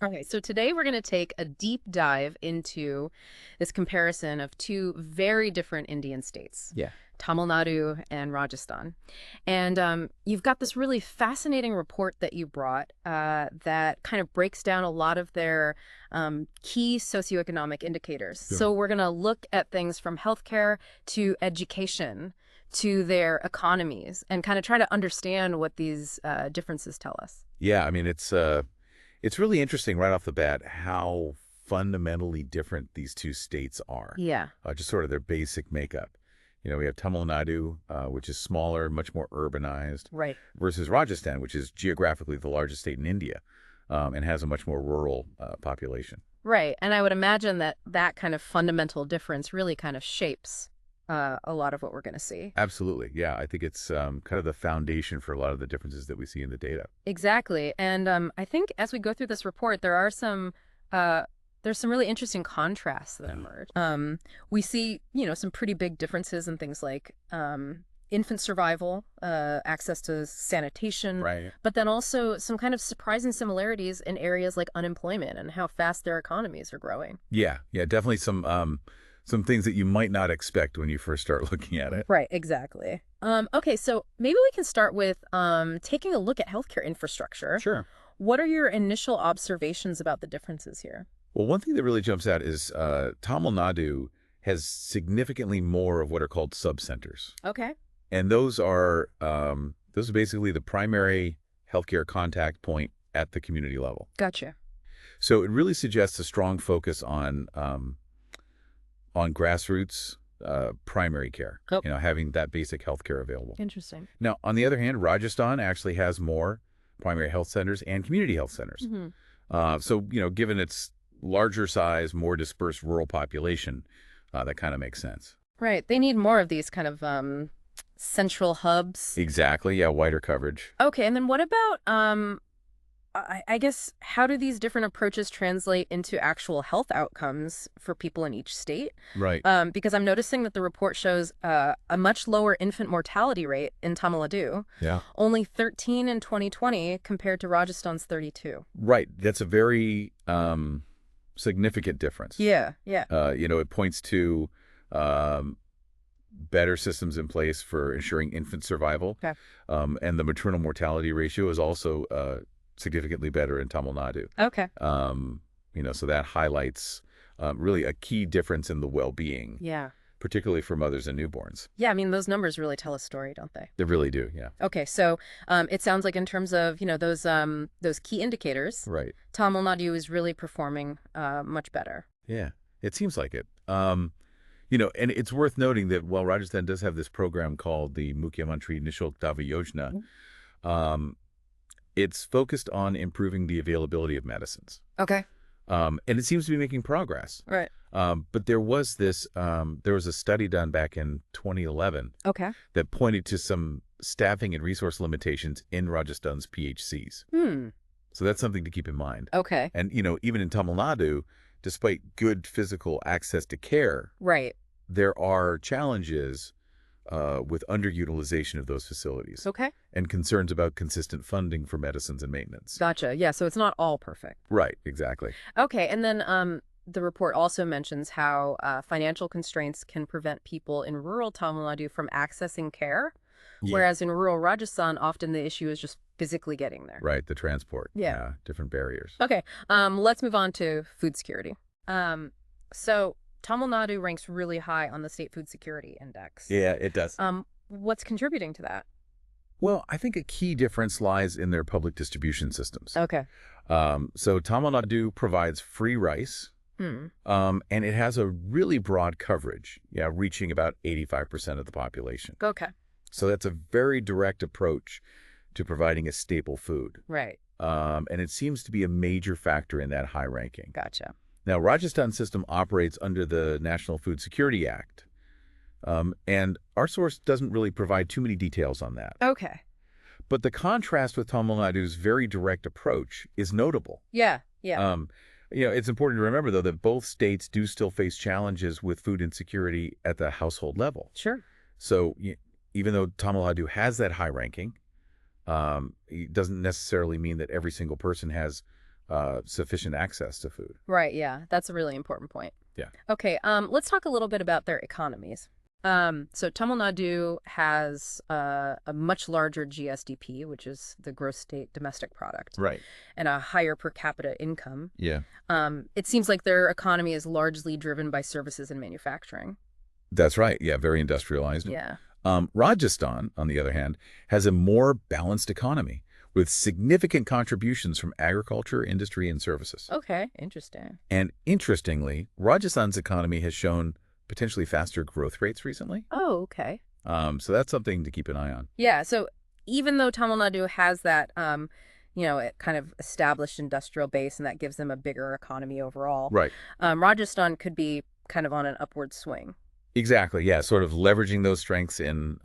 Okay, so today we're going to take a deep dive into this comparison of two very different Indian states, Yeah. Tamil Nadu and Rajasthan. And you've got this really fascinating report that you brought that kind of breaks down a lot of their key socioeconomic indicators. Sure. So we're going to look at things from healthcare to education to their economies and kind of try to understand what these differences tell us. Yeah, I mean, it's really interesting right off the bat how fundamentally different these two states are. Yeah. Just sort of their basic makeup. We have Tamil Nadu, which is smaller, much more urbanized, Right. versus Rajasthan, which is geographically the largest state in India, and has a much more rural population. Right. And I would imagine that that kind of fundamental difference really kind of shapes a lot of what we're going to see. Absolutely. Yeah, I think it's kind of the foundation for a lot of the differences that we see in the data. Exactly. And I think as we go through this report, there are there's some really interesting contrasts that emerge. We see, some pretty big differences in things like infant survival, access to sanitation, Right. but then also some kind of surprising similarities in areas like unemployment and how fast their economies are growing. Yeah, definitely some things that you might not expect when you first start looking at it. Right, exactly. Okay, so maybe we can start with taking a look at healthcare infrastructure. Sure. What are your initial observations about the differences here? Well, one thing that really jumps out is Tamil Nadu has significantly more of what are called sub-centers. Okay. And those are basically the primary healthcare contact point at the community level. Gotcha. So it really suggests a strong focus on grassroots primary care, Oh. having that basic healthcare available. Interesting. Now, on the other hand, Rajasthan actually has more primary health centers and community health centers. So, given its larger size, more dispersed rural population, that kind of makes sense. Right. They need more of these kind of central hubs. Exactly. Yeah, wider coverage. Okay, and then what about I guess how do these different approaches translate into actual health outcomes for people in each state? Right. Because I'm noticing that the report shows a much lower infant mortality rate in Tamil Nadu, Yeah. only 13 in 2020 compared to Rajasthan's 32. Right. That's a very significant difference. Yeah, yeah. It points to better systems in place for ensuring infant survival. Okay. And the maternal mortality ratio is also significantly better in Tamil Nadu. Okay. So that highlights really a key difference in the well-being, Yeah. particularly for mothers and newborns. Yeah, I mean, those numbers really tell a story, don't they? They really do, yeah. Okay, so it sounds like in terms of, those key indicators, Right. Tamil Nadu is really performing much better. Yeah, it seems like it. And it's worth noting that while Rajasthan does have this program called the Mukhyamantri Nishulk Dava Yojana, it's focused on improving the availability of medicines. Okay. And it seems to be making progress. Right. But there was a study done back in 2011 Okay. that pointed to some staffing and resource limitations in Rajasthan's PHCs. So that's something to keep in mind. Okay. And, even in Tamil Nadu, despite good physical access to care, Right. there are challenges with underutilization of those facilities Okay. and concerns about consistent funding for medicines and maintenance. Gotcha. Yeah, so it's not all perfect. Right, exactly. Okay, and then the report also mentions how financial constraints can prevent people in rural Tamil Nadu from accessing care, Yeah. whereas in rural Rajasthan, often the issue is just physically getting there. Right, the transport. Yeah. Different barriers. Okay, let's move on to food security. So Tamil Nadu ranks really high on the State Food Security Index. Yeah, it does. What's contributing to that? Well, I think a key difference lies in their public distribution systems. Okay. So Tamil Nadu provides free rice, and it has a really broad coverage, reaching about 85% of the population. Okay. So that's a very direct approach to providing a staple food. Right. And it seems to be a major factor in that high ranking. Gotcha. Now, Rajasthan's system operates under the National Food Security Act, and our source doesn't really provide too many details on that. Okay. But the contrast with Tamil Nadu's very direct approach is notable. Yeah. Yeah. It's important to remember, though, that both states do still face challenges with food insecurity at the household level. Sure. So even though Tamil Nadu has that high ranking, it doesn't necessarily mean that every single person has sufficient access to food. Right, yeah. That's a really important point. Yeah. Okay, let's talk a little bit about their economies. So Tamil Nadu has a much larger GSDP, which is the gross state domestic product, Right. and a higher per capita income. Yeah. It seems like their economy is largely driven by services and manufacturing. That's right. Yeah, very industrialized. Yeah. Rajasthan, on the other hand, has a more balanced economy with significant contributions from agriculture, industry, and services. Okay, interesting. And interestingly, Rajasthan's economy has shown potentially faster growth rates recently. Oh, okay. So that's something to keep an eye on. Yeah, so even though Tamil Nadu has that, it kind of established industrial base and that gives them a bigger economy overall, Right. Rajasthan could be kind of on an upward swing. Exactly. Yeah. Sort of leveraging those strengths in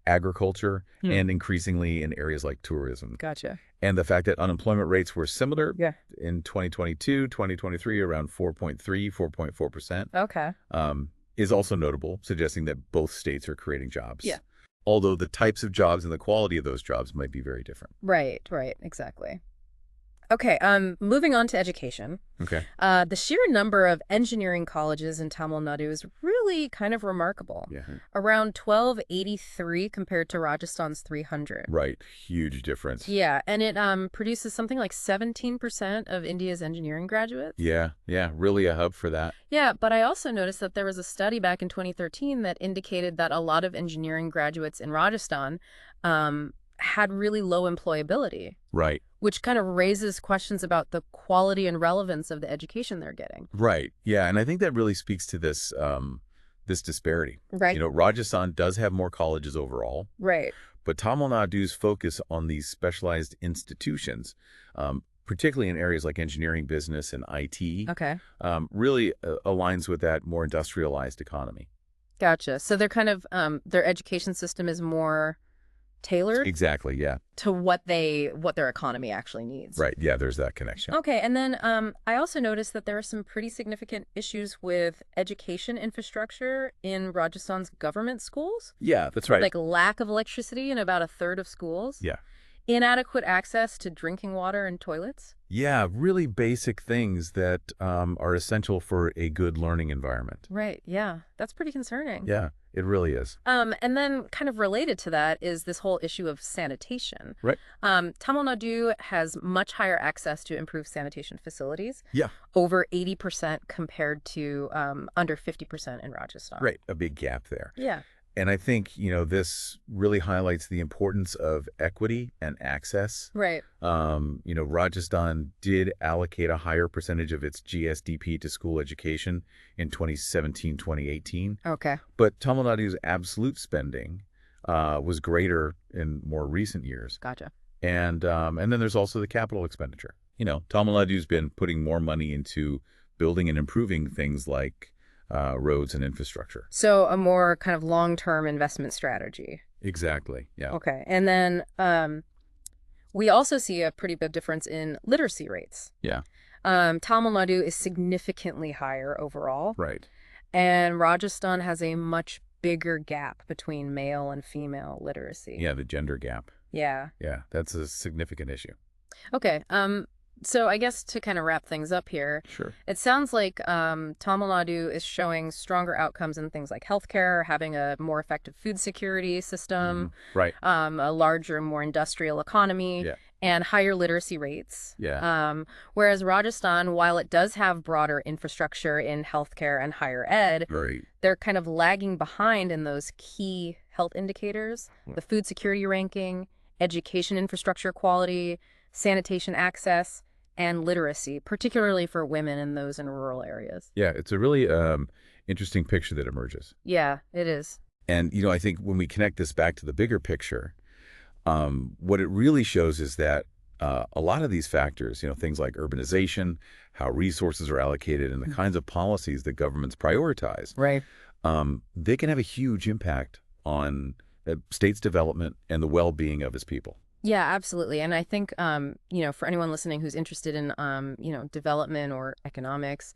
agriculture and increasingly in areas like tourism. Gotcha. And the fact that unemployment rates were similar Yeah. in 2022, 2023, around 4.3, 4.4%, Okay. is also notable, suggesting that both states are creating jobs. Yeah. Although the types of jobs and the quality of those jobs might be very different. Right, exactly. Okay, moving on to education. Okay. The sheer number of engineering colleges in Tamil Nadu is really kind of remarkable. Yeah. Around 1283 compared to Rajasthan's 300. Right. Huge difference. Yeah, and it produces something like 17% of India's engineering graduates. Yeah. Yeah. Really a hub for that. Yeah, but I also noticed that there was a study back in 2013 that indicated that a lot of engineering graduates in Rajasthan had really low employability. Right. Which kind of raises questions about the quality and relevance of the education they're getting. Right. Yeah. And I think that really speaks to this this disparity. Right. Rajasthan does have more colleges overall. Right. But Tamil Nadu's focus on these specialized institutions, particularly in areas like engineering, business, and IT, Okay. really aligns with that more industrialized economy. Gotcha. So they're kind of their education system is more tailored Exactly. Yeah. to what their economy actually needs. Right. Yeah. There's that connection. Okay, and then I also noticed that there are some pretty significant issues with education infrastructure in Rajasthan's government schools. Yeah. That's right. Like lack of electricity in about a third of schools. Yeah. Inadequate access to drinking water and toilets. Yeah. Really basic things that are essential for a good learning environment. Right, yeah. That's pretty concerning. Yeah. It really is. And then kind of related to that is this whole issue of sanitation. Right. Tamil Nadu has much higher access to improved sanitation facilities. Yeah. Over 80% compared to under 50% in Rajasthan. Right. A big gap there. Yeah. And I think, this really highlights the importance of equity and access. Right. Rajasthan did allocate a higher percentage of its GSDP to school education in 2017, 2018. Okay. But Tamil Nadu's absolute spending was greater in more recent years. Gotcha. And then there's also the capital expenditure. Tamil Nadu's been putting more money into building and improving things like roads and infrastructure. So a more kind of long-term investment strategy. Exactly. Yeah. Okay. And then we also see a pretty big difference in literacy rates. Yeah. Tamil Nadu is significantly higher overall. Right. And Rajasthan has a much bigger gap between male and female literacy. Yeah, the gender gap. Yeah. Yeah, that's a significant issue. Okay. So I guess to kind of wrap things up here, Sure. it sounds like Tamil Nadu is showing stronger outcomes in things like healthcare, having a more effective food security system, Right. a larger, more industrial economy, Yeah. and higher literacy rates. Yeah. Whereas Rajasthan, while it does have broader infrastructure in healthcare and higher ed, Right. they're kind of lagging behind in those key health indicators, the food security ranking, education infrastructure quality, sanitation access, and literacy, particularly for women and those in rural areas. Yeah, it's a really interesting picture that emerges. Yeah, it is. And, I think when we connect this back to the bigger picture, what it really shows is that a lot of these factors, things like urbanization, how resources are allocated, and the kinds of policies that governments prioritize, Right. They can have a huge impact on a state's development and the well-being of its people. Yeah, absolutely. And I think, for anyone listening who's interested in, development or economics,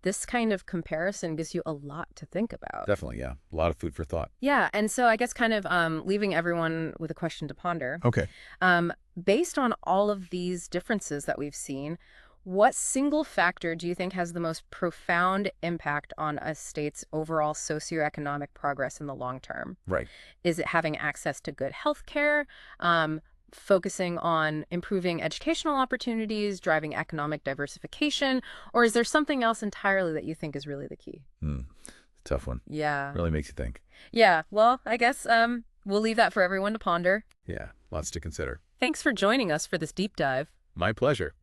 this kind of comparison gives you a lot to think about. Definitely, yeah. A lot of food for thought. Yeah. And so I guess kind of leaving everyone with a question to ponder. Okay. based on all of these differences that we've seen, what single factor do you think has the most profound impact on a state's overall socioeconomic progress in the long term? Right. Is it having access to good health care, focusing on improving educational opportunities, driving economic diversification, or is there something else entirely that you think is really the key? Tough one. Yeah. Really makes you think. Yeah. Well, I guess we'll leave that for everyone to ponder. Yeah, lots to consider. Thanks for joining us for this deep dive. My pleasure.